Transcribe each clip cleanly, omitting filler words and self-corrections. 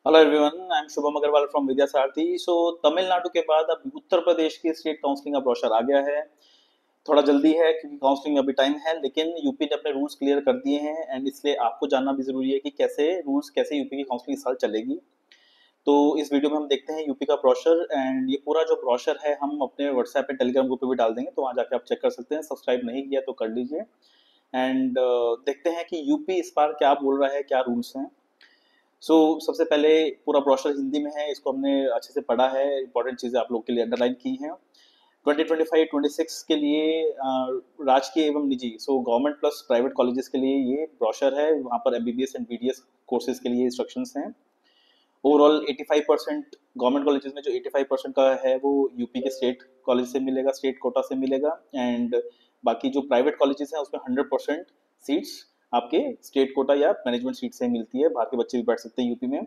Hello everyone, I am Shubham Agrawal from Vidya Sarathi. So Tamil Nadu के बाद अब उत्तर प्रदेश की स्टेट काउंसलिंग का ब्रोशर आ गया है। थोड़ा जल्दी है क्योंकि काउंसलिंग में अभी टाइम है, लेकिन यूपी ने अपने रूल्स क्लियर कर दिए हैं एंड इसलिए आपको जानना भी जरूरी है कि कैसे यूपी की काउंसलिंग इस साल चलेगी। तो इस वीडियो में हम देखते हैं यूपी का ब्रोशर एंड ये पूरा जो ब्रोशर है हम अपने व्हाट्सएप पे टेलीग्राम ग्रुप पे भी डाल देंगे, तो वहाँ जाके आप चेक कर सकते हैं। सब्सक्राइब नहीं किया तो कर लीजिए एंड देखते हैं कि यूपी इस बार क्या बोल रहा है, क्या रूल्स हैं। सबसे पहले पूरा ब्रोशर हिंदी में है, इसको हमने अच्छे से पढ़ा है, इंपॉर्टेंट चीज़ें आप लोग के लिए अंडरलाइन की हैं। 2025-26 के लिए राजकीय एवं निजी गवर्नमेंट प्लस प्राइवेट कॉलेजेस के लिए ये ब्रोशर है। वहाँ पर एमबीबीएस एंड बीडीएस कोर्सेज के लिए इंस्ट्रक्शंस हैं। ओवरऑल 85% गवर्नमेंट कॉलेजेस में जो 85% का है वो यूपी के स्टेट कॉलेज से मिलेगा, स्टेट कोटा से मिलेगा एंड बाकी जो प्राइवेट कॉलेजेस हैं उसमें 100% सीट्स आपके स्टेट कोटा या मैनेजमेंट सीट से मिलती है। बाहर के बच्चे भी बैठ सकते हैं यूपी में।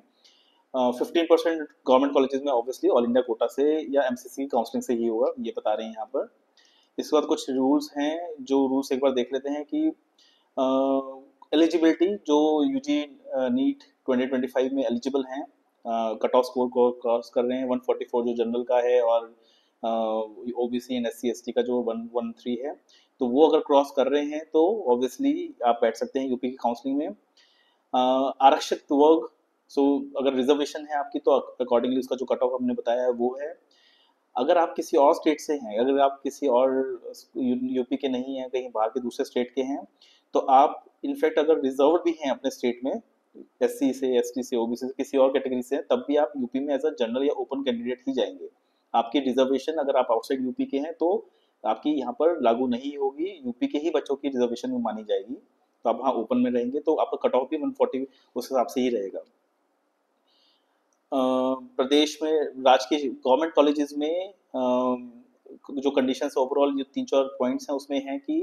15% गवर्नमेंट कॉलेजेस में ऑब्वियसली ऑल इंडिया कोटा से या एमसीसी काउंसलिंग से ही होगा, ये बता रहे हैं यहाँ पर। इसके बाद कुछ रूल्स हैं, जो रूल्स एक बार देख लेते हैं कि एलिजिबिलिटी जो यूजी नीट 2025 में एलिजिबल हैं, कट ऑफ स्कोर को क्रॉस कर रहे हैं 144 जो जनरल का है और ओबीसी एंड एससी एसटी का जो 113 है, तो वो अगर क्रॉस कर रहे हैं तो ऑब्वियसली आप बैठ सकते हैं यूपी की काउंसलिंग में। आरक्षित वर्ग, अगर रिजर्वेशन है आपकी तो अकॉर्डिंगली उसका जो कट ऑफ हमने बताया है वो है। अगर आप किसी और स्टेट से हैं, अगर आप किसी और यूपी के नहीं हैं, कहीं बाहर के दूसरे स्टेट के हैं, तो आप इनफैक्ट अगर रिजर्व भी हैं अपने स्टेट में, एससी से, एसटी से, ओबीसी से, किसी और कैटेगरी से हैं, तब भी आप यूपी में एज अ जनरल या ओपन कैंडिडेट ही जाएंगे। आपकी रिजर्वेशन अगर आप आउटसाइड यूपी के हैं तो आपकी यहाँ पर लागू नहीं होगी, यूपी के ही बच्चों की रिजर्वेशन में मानी जाएगी। तो आप वहाँ ओपन में रहेंगे तो आपका कट ऑफ भी 140 उस हिसाब से ही रहेगा। प्रदेश में राजकीय गवर्नमेंट कॉलेजेस में जो कंडीशंस ओवरऑल जो तीन चार पॉइंट्स हैं उसमें हैं कि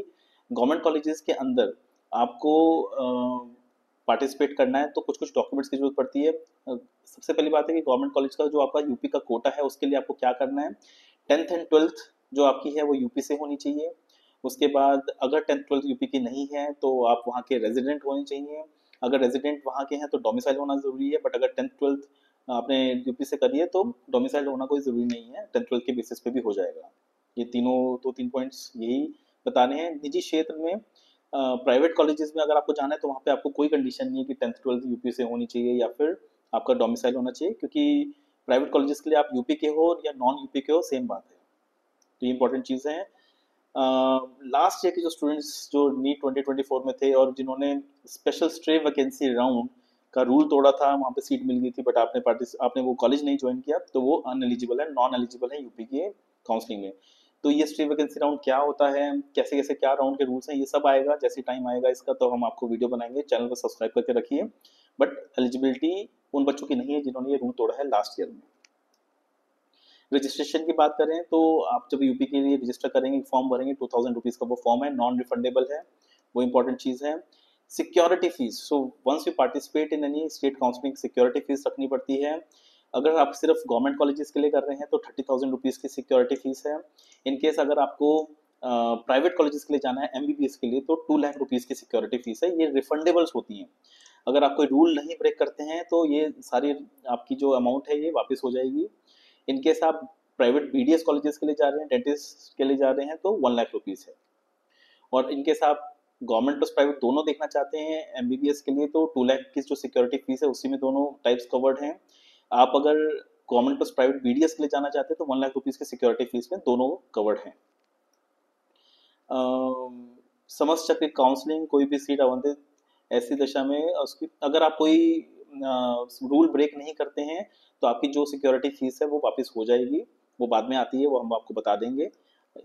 गवर्नमेंट कॉलेजेस के अंदर आपको पार्टिसिपेट करना है तो कुछ कुछ डॉक्यूमेंट्स की जरूरत पड़ती है। सबसे पहली बात है कि गवर्नमेंट कॉलेज का जो आपका यूपी का कोटा है उसके लिए आपको क्या करना है। 10th एंड 12th जो आपकी है वो यूपी से होनी चाहिए। उसके बाद अगर 10th 12th यूपी की नहीं है तो आप वहाँ के रेजिडेंट होने चाहिए। अगर रेजिडेंट वहाँ के हैं तो डोमिसाइल होना जरूरी है, बट अगर 10th 12th आपने यूपी से करी है तो डोमिसाइल होना कोई ज़रूरी नहीं है, 10th 12th के बेसिस पे भी हो जाएगा। ये तीनों तो तीन पॉइंट्स यही बताने हैं। निजी क्षेत्र में प्राइवेट कॉलेजेस में अगर आपको जाना है तो वहाँ पे आपको कोई कंडीशन नहीं है कि 10th 12th यूपी से होनी चाहिए या फिर आपका डोमिसाइल होना चाहिए, क्योंकि प्राइवेट कॉलेजेस के लिए आप यूपी के हो या नॉन यूपी के हो सेम बात है। तो ये इंपॉर्टेंट चीज़ है। लास्ट ईयर के जो स्टूडेंट्स जो नीट 2024 में थे और जिन्होंने स्पेशल स्ट्रे वैकेंसी राउंड का रूल तोड़ा था, वहाँ पे सीट मिल गई थी बट आपने वो कॉलेज नहीं ज्वाइन किया, तो वो अनएलिजिबल है, नॉन एलिजिबल है यूपी के काउंसलिंग में। तो ये स्ट्रे वैकेंसी राउंड क्या होता है, कैसे कैसे क्या राउंड के रूल्स हैं, ये सब आएगा जैसे टाइम आएगा इसका, तो हम आपको वीडियो बनाएंगे। चैनल को सब्सक्राइब करके रखिए। बट एलिजिबिलिटी उन बच्चों की नहीं है जिन्होंने ये रूल तोड़ा है लास्ट ईयर में। रजिस्ट्रेशन की बात करें तो आप जब यूपी के लिए रजिस्टर करेंगे, फॉर्म भरेंगे, 2000 रुपीज़ का वो फॉर्म है, नॉन रिफंडेबल है, वो इंपॉर्टेंट चीज़ है। Security fees, once you participate in any state counselling security fees रखनी पड़ती है। अगर आप सिर्फ गवर्नमेंट कॉलेजेस के लिए कर रहे हैं तो 30,000 रुपीज़ की सिक्योरिटी फीस है। इन केस अगर आपको प्राइवेट कॉलेजेस के लिए जाना है एमबीबीएस के लिए तो 2 लाख रुपीज़ की सिक्योरिटी फीस है, ये रिफंडेबल्स होती हैं। अगर आप कोई रूल नहीं ब्रेक करते हैं तो ये सारी आपकी जो अमाउंट है ये वापस हो जाएगी। इन केस आप प्राइवेट बीडीएस कॉलेजेस के लिए जा रहे हैं, डेंटिस्ट के लिए जा रहे हैं तो 1 लाख रुपीज़ है। और इन केस आप गवर्नमेंट प्लस प्राइवेट दोनों देखना चाहते हैं एमबीबीएस के लिए तो 2 लाख की जो सिक्योरिटी फीस है उसी में दोनों टाइप्स कवर्ड हैं। आप अगर गवर्नमेंट प्लस प्राइवेट बीडीएस के लिए जाना चाहते हैं तो 1 लाख रुपीज़ की सिक्योरिटी फीस में दोनों कवर्ड हैं। समस्त चक्र काउंसलिंग कोई भी सीट आवंटित ऐसी दशा में उसकी अगर आप कोई रूल ब्रेक नहीं करते हैं तो आपकी जो सिक्योरिटी फीस है वो वापस हो जाएगी। वो बाद में आती है, वो हम आपको बता देंगे।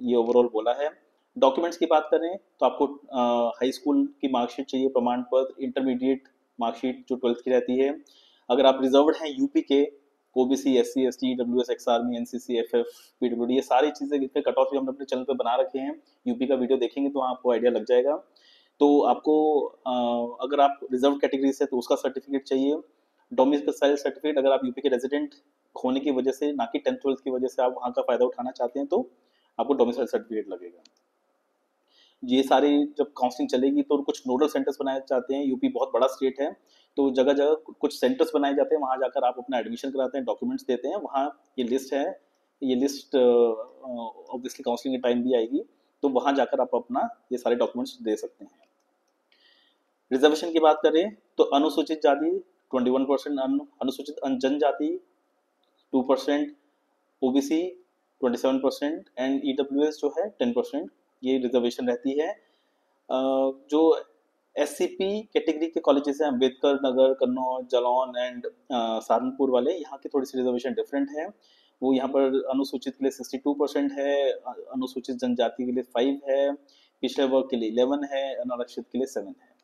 ये ओवरऑल बोला है। डॉक्यूमेंट्स की बात करें तो आपको हाई स्कूल की मार्कशीट चाहिए, प्रमाण पत्र, इंटरमीडिएट मार्कशीट जो 12th की रहती है। अगर आप रिजर्व्ड हैं यूपी के, OBC, SC, ST, WS, ex army, NCC, FF, PWD, ये सारी चीज़ें इसके कट ऑफ भी हमने अपने चैनल पे बना रखे हैं। यूपी का वीडियो देखेंगे तो आपको आइडिया लग जाएगा। तो आपको अगर आप रिजर्व कैटेगरी से तो उसका सर्टिफिकेट चाहिए। डोमिसाइल सर्टिफिकेट अगर आप यूपी के रेजिडेंट होने की वजह से, ना कि 10th 12th की वजह से आप वहाँ का फ़ायदा उठाना चाहते हैं तो आपको डोमिसाइल सर्टिफिकेट लगेगा। ये सारी जब काउंसलिंग चलेगी तो कुछ नोडल सेंटर्स बनाए जाते हैं, यूपी बहुत बड़ा स्टेट है, तो जगह जगह कुछ सेंटर्स बनाए जाते हैं, वहाँ जाकर आप अपना एडमिशन कराते हैं, डॉक्यूमेंट्स देते हैं, वहाँ ये लिस्ट है, ये लिस्ट ऑब्वियसली काउंसलिंग के टाइम भी आएगी, तो वहाँ जाकर आप अपना ये सारे डॉक्यूमेंट्स दे सकते हैं। रिजर्वेशन की बात करें तो अनुसूचित जाति 21%, अनुसूचित जनजाति 2%, ओबीसी 27% एंड ईडब्ल्यूएस जो है 10%, ये रिजर्वेशन रहती है। जो एससीपी कैटेगरी के कॉलेजेस हैं, अम्बेडकर नगर, कन्नौज, जालौन एंड सहारनपुर वाले, यहाँ की थोड़ी सी रिजर्वेशन डिफरेंट है। वो यहाँ पर अनुसूचित के लिए 62% है, अनुसूचित जनजाति के लिए 5 है, पिछड़े वर्ग के लिए 11 है, अनारक्षित के लिए 7 है।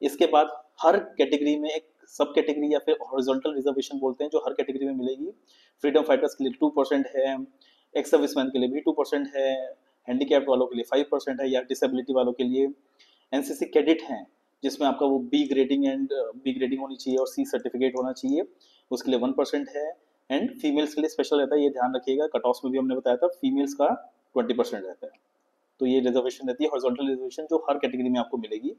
इसके बाद हर कैटेगरी में एक सब कैटेगरी या फिर हॉरिजॉन्टल रिजर्वेशन बोलते हैं, जो हर कैटेगरी में मिलेगी। फ्रीडम फाइटर्स के लिए 2% है, एक्स सर्विसमैन के लिए भी 2% है, हैंडीकैप्ड वालों के लिए 5% है, या डिसेबिलिटी वालों के लिए। एनसीसी कैडेट हैं जिसमें आपका वो बी ग्रेडिंग होनी चाहिए और सी सर्टिफिकेट होना चाहिए, उसके लिए 1% है। एंड फीमेल्स के लिए स्पेशल रहता है, ये ध्यान रखिएगा, कट ऑफ में भी हमने बताया था, फीमेल्स का 20% रहता है। तो ये रिजर्वेशन रहती है हॉरिजॉन्टल रिजर्वेशन, जो हर कैटेगरी में आपको मिलेगी।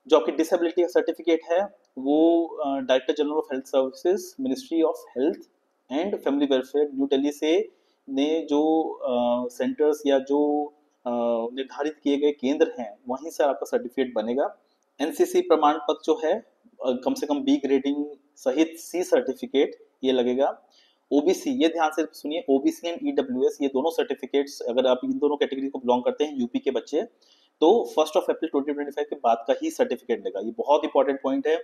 जो आपकी डिसेबिलिटी सर्टिफिकेट है वो director general of health services, ministry of health and family welfare, new Delhi से ने जो सेंटर्स या जो निर्धारित किए गए केंद्र हैं वहीं से आपका सर्टिफिकेट बनेगा। एनसीसी प्रमाण पत्र जो है कम से कम बी ग्रेडिंग सहित सी सर्टिफिकेट ये लगेगा। ओबीसी, ये ध्यान से सुनिए, ओबीसी एंड ईडब्ल्यूएस ये दोनों सर्टिफिकेट्स, अगर आप इन दोनों कैटेगरी को बिलोंग करते हैं यूपी के बच्चे, तो 1 अप्रैल 2025 के बाद का ही सर्टिफिकेट लेगा। ये बहुत इंपॉर्टेंट पॉइंट है,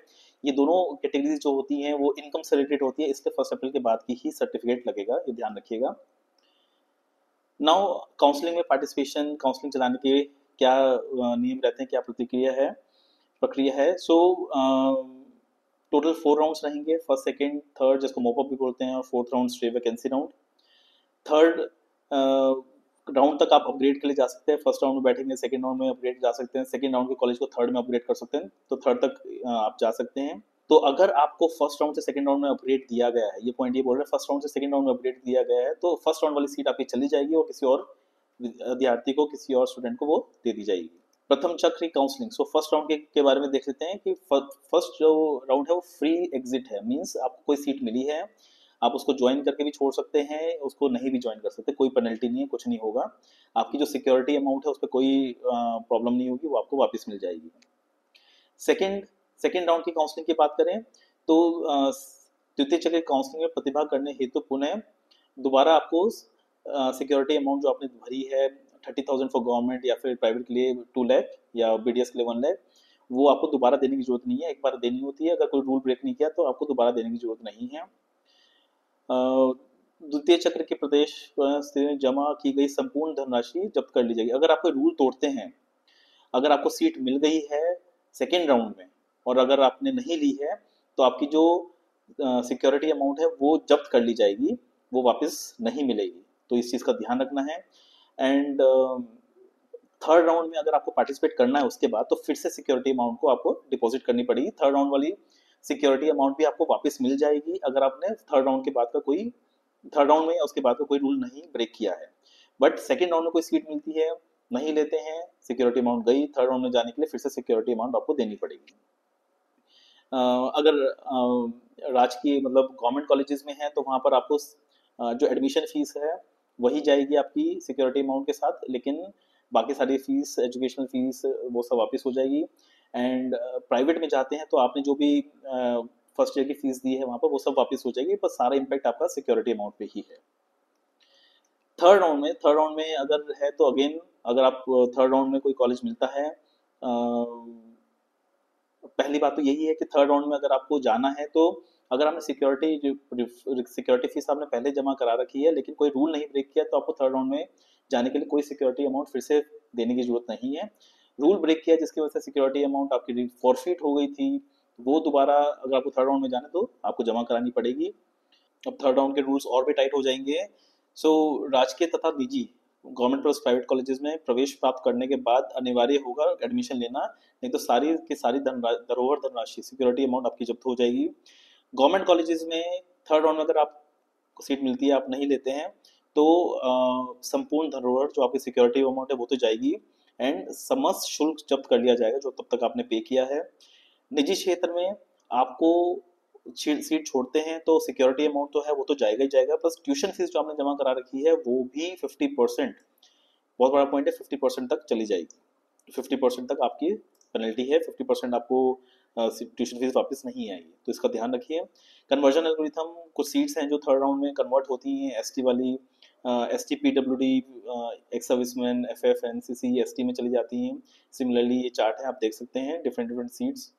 ये दोनों कैटेगरीज जो होती हैं वो इनकम से रिलेटेड होती है, इसलिए 1 अप्रैल के बाद की ही सर्टिफिकेट लगेगा, ये ध्यान रखिएगा। नाउ काउंसलिंग में पार्टिसिपेशन, काउंसलिंग चलाने के क्या नियम रहते हैं, क्या प्रक्रिया है। सो टोटल 4 राउंड्स रहेंगे, फर्स्ट सेकंड थर्ड, जिसको मोपअप भी बोलते हैं, और fourth round stray vacancy round. Third round तक आप अपग्रेड के लिए जा सकते हैं, फर्स्ट राउंड में बैठेंगे, सेकंड राउंड में अपग्रेड जा सकते हैं, सेकंड राउंड के कॉलेज को थर्ड में अपग्रेड कर सकते हैं, तो थर्ड तक आप जा सकते हैं। तो अगर आपको फर्स्ट राउंड से सेकंड राउंड में अपग्रेड दिया गया है, ये पॉइंट ये बोल रहे हैं, फर्स्ट राउंड से सेकंड राउंड में अपग्रेड दिया गया है, तो फर्स्ट राउंड वाली सीट आपकी चली जाएगी और किसी और विद्यार्थी को, किसी और स्टूडेंट को वो दे दी जाएगी। प्रथम चक्र काउंसलिंग, सो फर्स्ट राउंड के बारे में देख लेते हैं कि फर्स्ट जो राउंड है वो फ्री एग्जिट है, मींस आपको कोई सीट मिली है, आप उसको ज्वाइन करके भी छोड़ सकते हैं, उसको नहीं भी ज्वाइन कर सकते, कोई पेनल्टी नहीं है, कुछ नहीं होगा। आपकी जो सिक्योरिटी अमाउंट है उस पर कोई प्रॉब्लम नहीं होगी, वो आपको वापस मिल जाएगी। सेकेंड राउंड की काउंसलिंग की बात करें तो द्वितीय चक्र काउंसलिंग में प्रतिभाग करने हेतु पुनः दोबारा आपको सिक्योरिटी अमाउंट जो आपने भरी है 30,000 फॉर गवर्नमेंट या फिर प्राइवेट के लिए 2 लाख या बीडीएस के लिए 1 लाख, वो आपको दोबारा देने की जरूरत नहीं है, एक बार देनी होती है, अगर कोई रूल ब्रेक नहीं किया तो आपको दोबारा देने की जरूरत नहीं है। द्वितीय चक्र के प्रदेश से जमा की गई संपूर्ण धनराशि जब्त कर ली जाएगी। अगर आप कोई रूल तोड़ते हैं, अगर आपको सीट मिल गई है सेकेंड राउंड में और अगर आपने नहीं ली है, तो आपकी जो सिक्योरिटी अमाउंट है वो जब्त कर ली जाएगी, वो वापस नहीं मिलेगी, तो इस चीज़ का ध्यान रखना है। एंड थर्ड राउंड में अगर आपको पार्टिसिपेट करना है उसके बाद, तो फिर से सिक्योरिटी अमाउंट को आपको डिपॉजिट करनी पड़ेगी, थर्ड राउंड वाली सिक्योरिटी अमाउंट भी आपको वापस मिल जाएगी अगर आपने थर्ड राउंड में उसके बाद का कोई रूल नहीं ब्रेक किया है। बट सेकेंड राउंड में कोई सीट मिलती है, नहीं लेते हैं, सिक्योरिटी अमाउंट गई, थर्ड राउंड में जाने के लिए फिर से सिक्योरिटी अमाउंट आपको देनी पड़ेगी। अगर राजकीय मतलब गवर्नमेंट कॉलेजेस में है तो वहाँ पर आपको जो एडमिशन फीस है वही जाएगी आपकी सिक्योरिटी अमाउंट के साथ, लेकिन बाकी सारी फीस, एजुकेशनल फीस, वो सब वापस हो जाएगी। एंड प्राइवेट में जाते हैं तो आपने जो भी फर्स्ट ईयर की फीस दी है वहाँ पर वो सब वापस हो जाएगी, पर सारा इम्पैक्ट आपका सिक्योरिटी अमाउंट पे ही है। थर्ड राउंड में अगर है तो अगेन, अगर आप थर्ड राउंड में कोई कॉलेज मिलता है, पहली बात तो यही है कि थर्ड राउंड में अगर आपको जाना है तो अगर आपने सिक्योरिटी फीस आपने पहले जमा करा रखी है लेकिन कोई रूल नहीं ब्रेक किया, तो आपको थर्ड राउंड में जाने के लिए कोई सिक्योरिटी अमाउंट फिर से देने की जरूरत नहीं है। रूल ब्रेक किया जिसकी वजह से सिक्योरिटी अमाउंट आपकी फॉरफिट हो गई थी, वो दोबारा अगर आपको थर्ड राउंड में जाना तो आपको जमा करानी पड़ेगी। अब थर्ड राउंड के रूल्स और भी टाइट हो जाएंगे। सो राजकीय तथा निजी गवर्नमेंट प्लस प्राइवेट कॉलेजेस में प्रवेश प्राप्त करने के बाद अनिवार्य होगा एडमिशन लेना, नहीं तो सारी की सारी धरोहर धनराशि सिक्योरिटी अमाउंट आपकी जब्त हो जाएगी। गवर्नमेंट कॉलेजेस में थर्ड राउंड में अगर आप सीट मिलती है, आप नहीं लेते हैं, तो संपूर्ण धरोहर जो आपकी सिक्योरिटी अमाउंट है वो तो जाएगी, एंड समस्त शुल्क जब्त कर लिया जाएगा जो तब तक आपने पे किया है। निजी क्षेत्र में आपको सीट छोड़ते हैं तो सिक्योरिटी अमाउंट तो है वो तो जाएगा ही जाएगा, प्लस ट्यूशन फीस जो आपने जमा करा रखी है वो भी 50%, बहुत बड़ा पॉइंट है, 50% तक चली जाएगी। 50% तक आपकी पेनल्टी है, 50% आपको ट्यूशन फीस वापस नहीं आएगी, तो इसका ध्यान रखिए। कन्वर्जन एल्गोरिथम, कुछ सीट्स हैं जो थर्ड राउंड में कन्वर्ट होती हैं, एसटी वाली, ST PWD, ex serviceman, FF, NCC, ST में चली जाती हैं। सिमिलरली ये चार्ट है, आप देख सकते हैं different different seats.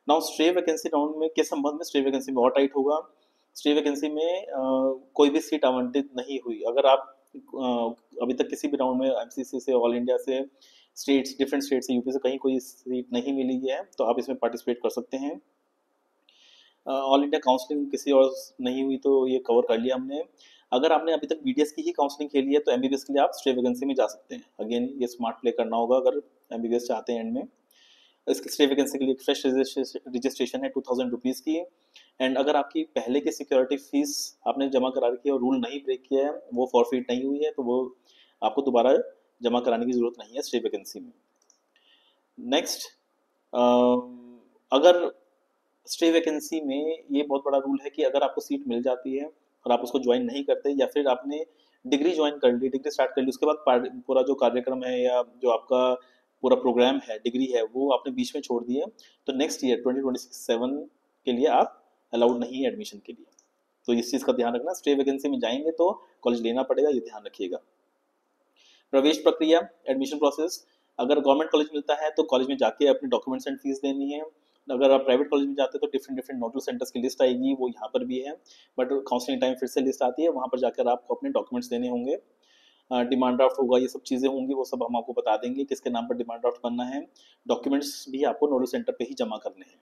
Now stray vacancy round में के संबंध में स्ट्रे वैकेंसी में और टाइट होगा। स्ट्रे वैकेंसी में कोई भी सीट आवंटित नहीं हुई, अगर आप अभी तक किसी भी राउंड में एमसीसी से, ऑल इंडिया से, स्टेट्स, डिफरेंट स्टेट से, यूपी से कहीं कोई सीट नहीं मिली है तो आप इसमें पार्टिसिपेट कर सकते हैं। ऑल इंडिया काउंसलिंग किसी और नहीं हुई तो ये कवर कर लिया हमने। अगर आपने अभी तक बीडीएस की ही काउंसलिंग खेली है तो एमबीबीएस के लिए आप स्ट्रे वैकेंसी में जा सकते हैं। अगेन ये स्मार्ट प्ले करना होगा अगर एमबीबीएस चाहते हैं एंड में। इसकी स्टे वैकेंसी के लिए फ्रेश रजिस्ट्रेशन है 2000 रुपीज़ की, एंड अगर आपकी पहले की सिक्योरिटी फीस आपने जमा करा रखी है और रूल नहीं ब्रेक किया है, वो फॉरफिट नहीं हुई है, तो वो आपको दोबारा जमा कराने की जरूरत नहीं है स्टे वैकेंसी में। नेक्स्ट, अगर स्टे वैकेंसी में ये बहुत बड़ा रूल है कि अगर आपको सीट मिल जाती है और आप उसको ज्वाइन नहीं करते, या फिर आपने डिग्री ज्वाइन कर ली, डिग्री स्टार्ट कर ली, उसके बाद पूरा जो कार्यक्रम है या जो आपका पूरा प्रोग्राम है, डिग्री है, वो आपने बीच में छोड़ दिए, तो नेक्स्ट ईयर 2027 के लिए आप अलाउड नहीं है एडमिशन के लिए। तो इस चीज़ का ध्यान रखना, स्टे वैकेंसी में जाएंगे तो कॉलेज लेना पड़ेगा, ये ध्यान रखिएगा। प्रवेश प्रक्रिया, एडमिशन प्रोसेस, अगर गवर्नमेंट कॉलेज मिलता है तो कॉलेज में जाके अपने डॉक्यूमेंट्स एंड फीस देनी है। अगर आप प्राइवेट कॉलेज में जाते हैं तो डिफरेंट डिफरेंट नोडल सेंटर्स की लिस्ट आएगी, वो यहाँ पर भी है, बट काउंसलिंग टाइम फिर से लिस्ट आती है, वहाँ पर जाकर आपको अपने डॉक्यूमेंट्स देने होंगे। डिमांड ड्राफ्ट होगा, ये सब चीज़ें होंगी, वो सब हम आपको बता देंगे किसके नाम पर डिमांड ड्राफ्ट बनना है। डॉक्यूमेंट्स भी आपको नोडल सेंटर पे ही जमा करने हैं।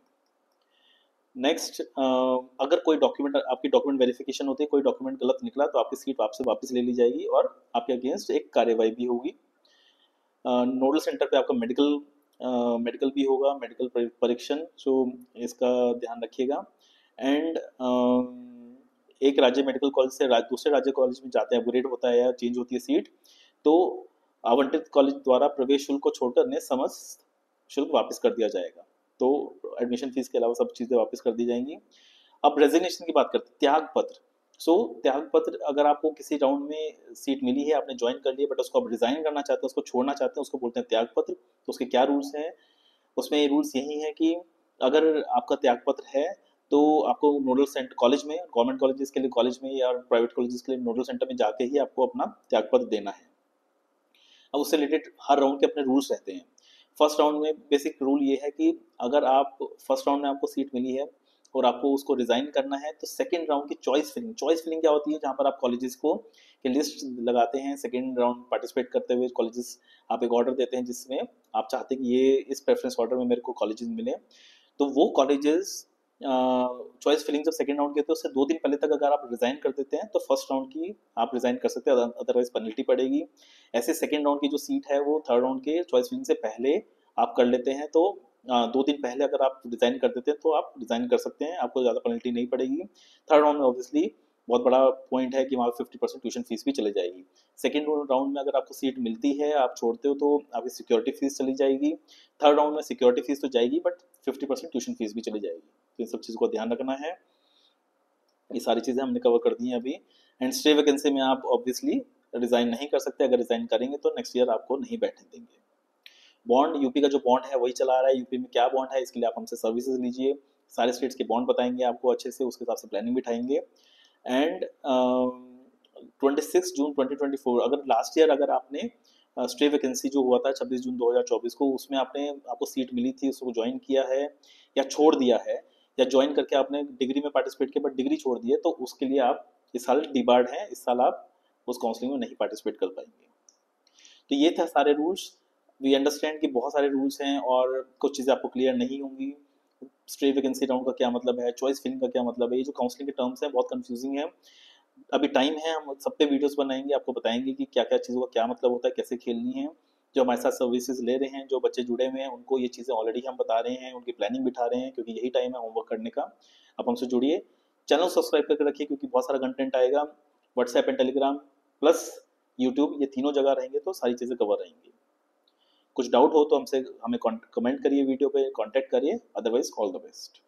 नेक्स्ट, अगर कोई डॉक्यूमेंट, आपकी डॉक्यूमेंट वेरिफिकेशन होती है, कोई डॉक्यूमेंट गलत निकला तो आपकी सीट आपसे वापस ले ली जाएगी और आपके अगेंस्ट एक कार्यवाही भी होगी। नोडल सेंटर पे आपका मेडिकल भी होगा, मेडिकल परीक्षण, सो इसका ध्यान रखिएगा। एंड एक राज्य मेडिकल कॉलेज से दूसरे राज्य कॉलेज में जाते हैं, अपग्रेड होता है या चेंज होती है सीट, तो आवंटित कॉलेज द्वारा प्रवेश शुल्क को छोड़कर अन्य समस्त शुल्क वापस कर दिया जाएगा, तो एडमिशन फीस के अलावा सब चीज़ें वापस कर दी जाएंगी। अब रेजिग्नेशन की बात करते हैं, त्याग पत्र। सो त्याग पत्र, अगर आपको किसी राउंड में सीट मिली है, आपने ज्वाइन कर लिया, बट उसको आप रिजाइन करना चाहते हैं, उसको छोड़ना चाहते हैं, उसको बोलते हैं त्याग पत्र। तो उसके क्या रूल्स हैं? उसमें रूल्स यही है कि अगर आपका त्याग पत्र है तो आपको नोडल सेंटर कॉलेज में, गवर्नमेंट कॉलेजेस के लिए कॉलेज में या प्राइवेट कॉलेजेस के लिए नोडल सेंटर में जाके ही आपको अपना त्याग पत्र देना है। अब उससे रिलेटेड हर राउंड के अपने रूल्स रहते हैं। फर्स्ट राउंड में बेसिक रूल ये है कि अगर आप फर्स्ट राउंड में आपको सीट मिली है और आपको उसको रिजाइन करना है, तो सेकंड राउंड की चॉइस फिलिंग क्या होती है, जहाँ पर आप कॉलेजेस को की लिस्ट लगाते हैं, सेकंड राउंड पार्टिसिपेट करते हुए कॉलेजेस, आप एक ऑर्डर देते हैं जिसमें आप चाहते हैं कि ये इस प्रेफरेंस ऑर्डर में मेरे को कॉलेजेस मिले, तो वो कॉलेजेस चॉइस फिलिंग जब सेकंड राउंड की होती है उससे 2 दिन पहले तक अगर आप रिजाइन कर देते हैं तो फर्स्ट राउंड की आप रिजाइन कर सकते हैं, अदरवाइज पेनल्टी पड़ेगी। ऐसे सेकंड राउंड की जो सीट है वो थर्ड राउंड के चॉइस फिलिंग से पहले आप कर लेते हैं, तो 2 दिन पहले अगर आप रिजाइन कर देते हैं तो आप रिजाइन कर सकते हैं, आपको ज़्यादा पेनल्टी नहीं पड़ेगी। थर्ड राउंड में ऑब्वियसली बहुत बड़ा पॉइंट है कि वहाँ 50% ट्यूशन फीस भी चली जाएगी। सेकेंड राउंड में अगर आपको सीट मिलती है, आप छोड़ते हो, तो आपकी सिक्योरिटी फीस चली जाएगी। थर्ड राउंड में सिक्योरिटी फीस तो जाएगी बट 50% ट्यूशन फीस भी चली जाएगी, तो इन सब चीज़ को ध्यान रखना है। ये सारी चीज़ें हमने कवर कर दी हैं अभी। एंड स्टे वैकेंसी में आप ऑब्वियसली रिजाइन नहीं कर सकते, अगर रिजाइन करेंगे तो नेक्स्ट ईयर आपको नहीं बैठने देंगे। बॉन्ड, यूपी का जो बॉन्ड है वही चला रहा है, यूपी में क्या बॉन्ड है इसके लिए आप हमसे सर्विसेज लीजिए, सारे स्टेट्स के बॉन्ड बताएंगे आपको अच्छे से, उसके हिसाब से प्लानिंग बिठाएंगे। एंड 26 जून 2024, अगर लास्ट ईयर अगर आपने स्टे वैकेंसी जो हुआ था 26 जून 2024 को, उसमें आपको सीट मिली थी, उसको ज्वाइन किया है या छोड़ दिया है, या ज्वाइन करके आपने डिग्री में पार्टिसिपेट किया बट डिग्री छोड़ दी है, तो उसके लिए आप इस साल डिबार्ड है, इस साल आप उस काउंसलिंग में नहीं पार्टिसिपेट कर पाएंगे। तो ये था सारे रूल्स। वी अंडरस्टैंड कि बहुत सारे रूल्स हैं और कुछ चीज़ें आपको क्लियर नहीं होंगी। स्ट्रे वैकेंसी राउंड का क्या मतलब है, चॉइस फिलिंग का क्या मतलब है, ये जो काउंसलिंग के टर्म्स हैं बहुत कंफ्यूजिंग है। अभी टाइम है, हम सब पे वीडियोस बनाएंगे, आपको बताएंगे कि क्या क्या चीज़ों का क्या मतलब होता है, कैसे खेलनी है। जो हमारे साथ सर्विसेज ले रहे हैं, जो बच्चे जुड़े हुए हैं, उनको ये चीज़ें ऑलरेडी हम बता रहे हैं, उनकी प्लानिंग बिठा रहे हैं, क्योंकि यही टाइम है होमवर्क करने का। आप हमसे जुड़िए, चैनल सब्सक्राइब करके रखिए क्योंकि बहुत सारा कंटेंट आएगा। WhatsApp and Telegram plus YouTube, ये तीनों जगह रहेंगे तो सारी चीज़ें कवर रहेंगी। कुछ डाउट हो तो हमसे हमें कमेंट करिए, वीडियो पे कांटेक्ट करिए, अदरवाइज ऑल द बेस्ट।